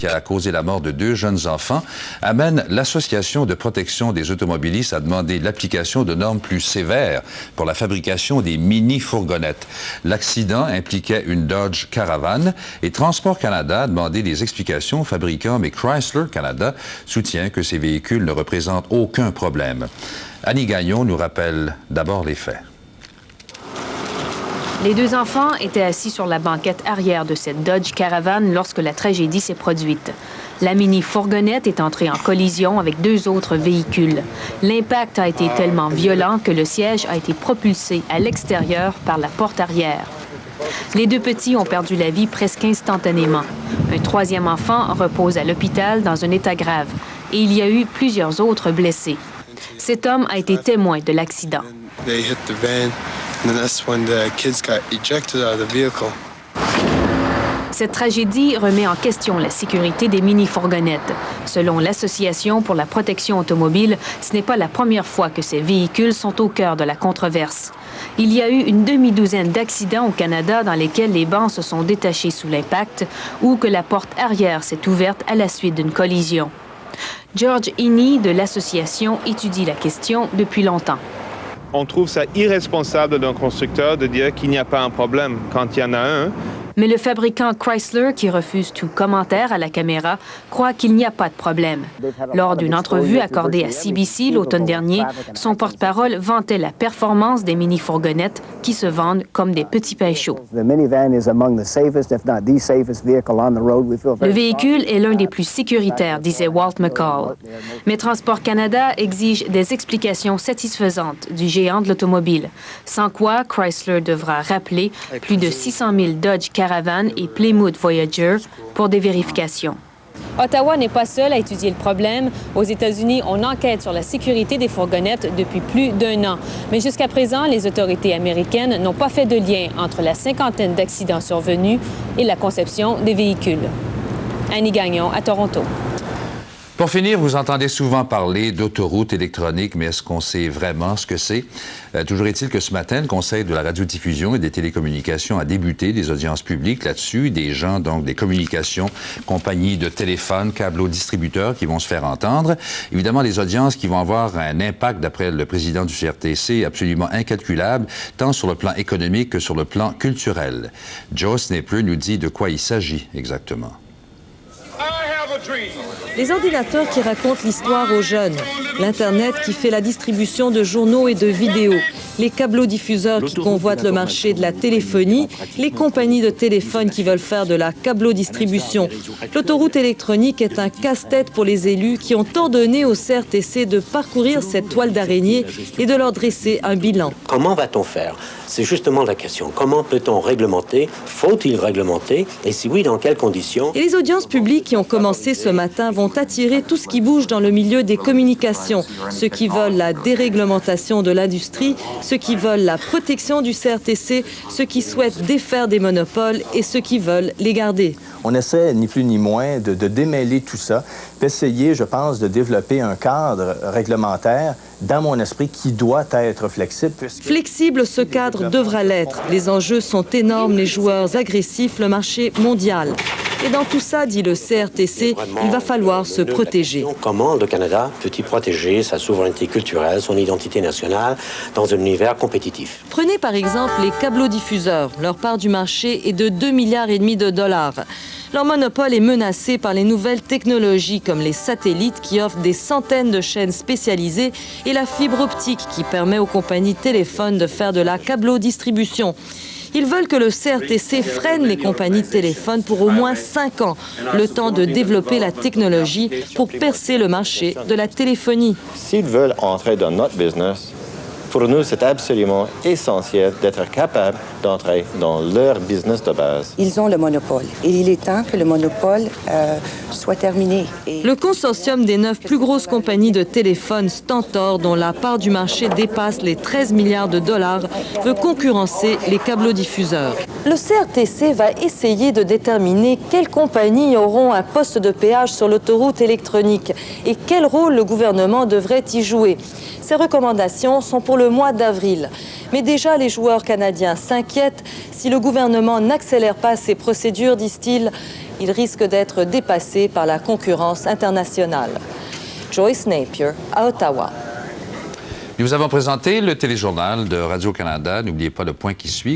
qui a causé la mort de 2 jeunes enfants, amène l'Association de protection des automobilistes à demander l'application de normes plus sévères pour la fabrication des mini-fourgonnettes. L'accident impliquait une Dodge Caravan et Transport Canada a demandé des explications aux fabricants, mais Chrysler Canada soutient que ces véhicules ne représentent aucun problème. Annie Gagnon nous rappelle d'abord les faits. Les 2 enfants étaient assis sur la banquette arrière de cette Dodge Caravan lorsque la tragédie s'est produite. La mini-fourgonnette est entrée en collision avec 2 autres véhicules. L'impact a été tellement violent que le siège a été propulsé à l'extérieur par la porte arrière. Les 2 petits ont perdu la vie presque instantanément. Un 3e enfant repose à l'hôpital dans un état grave et il y a eu plusieurs autres blessés. Cet homme a été témoin de l'accident. Cette tragédie remet en question la sécurité des mini-fourgonnettes. Selon l'Association pour la protection automobile, ce n'est pas la première fois que ces véhicules sont au cœur de la controverse. Il y a eu une demi-douzaine d'accidents au Canada dans lesquels les bancs se sont détachés sous l'impact ou que la porte arrière s'est ouverte à la suite d'une collision. George Heaney de l'Association étudie la question depuis longtemps. On trouve ça irresponsable d'un constructeur de dire qu'il n'y a pas un problème quand il y en a un. Mais le fabricant Chrysler, qui refuse tout commentaire à la caméra, croit qu'il n'y a pas de problème. Lors d'une entrevue accordée à CBC l'automne dernier, son porte-parole vantait la performance des mini-fourgonnettes qui se vendent comme des petits pains chauds. Le véhicule est l'un des plus sécuritaires, disait Walt McCall. Mais Transport Canada exige des explications satisfaisantes du géant de l'automobile, sans quoi Chrysler devra rappeler plus de 600 000 Dodge Caravan et Plymouth Voyager pour des vérifications. Ottawa n'est pas seul à étudier le problème. Aux États-Unis, on enquête sur la sécurité des fourgonnettes depuis plus d'1 an. Mais jusqu'à présent, les autorités américaines n'ont pas fait de lien entre la 50aine d'accidents survenus et la conception des véhicules. Annie Gagnon, à Toronto. Pour finir, vous entendez souvent parler d'autoroute électronique, mais est-ce qu'on sait vraiment ce que c'est? Toujours est-il que ce matin, le Conseil de la radiodiffusion et des télécommunications a débuté des audiences publiques là-dessus, des gens, donc des communications, compagnies de téléphones, câblo-distributeurs qui vont se faire entendre. Évidemment, des audiences qui vont avoir un impact, d'après le président du CRTC, absolument incalculable, tant sur le plan économique que sur le plan culturel. Joe Snepler nous dit de quoi il s'agit exactement. Les ordinateurs qui racontent l'histoire aux jeunes, l'Internet qui fait la distribution de journaux et de vidéos, les câblodiffuseurs qui convoitent le marché de la téléphonie, les compagnies de téléphone qui veulent faire de la câblodistribution. L'autoroute électronique est un casse-tête pour les élus qui ont ordonné au CRTC de parcourir cette toile d'araignée et de leur dresser un bilan. Comment va-t-on faire? C'est justement la question. Comment peut-on réglementer? Faut-il réglementer? Et si oui, dans quelles conditions? Et les audiences publiques qui ont commencé ce matin vont attirer tout ce qui bouge dans le milieu des communications. Ceux qui veulent la déréglementation de l'industrie, ceux qui veulent la protection du CRTC, ceux qui souhaitent défaire des monopoles et ceux qui veulent les garder. On essaie, ni plus ni moins, de démêler tout ça, d'essayer, je pense, de développer un cadre réglementaire, dans mon esprit, qui doit être flexible. Flexible, ce cadre devra l'être. Les enjeux sont énormes, les joueurs agressifs, le marché mondial. Et dans tout ça, dit le CRTC, il va falloir se protéger. Comment le Canada peut-il protéger sa souveraineté culturelle, son identité nationale, dans un univers compétitif? Prenez par exemple les câblodiffuseurs. Leur part du marché est de 2,5 milliards de dollars. Leur monopole est menacé par les nouvelles technologies comme les satellites qui offrent des centaines de chaînes spécialisées et la fibre optique qui permet aux compagnies de téléphone de faire de la câblodistribution. Ils veulent que le CRTC freine les compagnies de téléphone pour au moins 5 ans, le temps de développer la technologie pour percer le marché de la téléphonie. S'ils veulent entrer dans notre business, pour nous, c'est absolument essentiel d'être capable d'entrer dans leur business de base. Ils ont le monopole et il est temps que le monopole soit terminé. Le consortium des 9 plus grosses compagnies de téléphone Stentor, dont la part du marché dépasse les 13 milliards de dollars, veut concurrencer les câblodiffuseurs. Le CRTC va essayer de déterminer quelles compagnies auront un poste de péage sur l'autoroute électronique et quel rôle le gouvernement devrait y jouer. Ces recommandations sont pour le mois d'avril. Mais déjà, les joueurs canadiens s'inquiètent. Si le gouvernement n'accélère pas ces procédures, disent-ils, il risque d'être dépassé par la concurrence internationale. Joyce Napier, à Ottawa. Nous avons présenté le téléjournal de Radio-Canada. N'oubliez pas le point qui suit.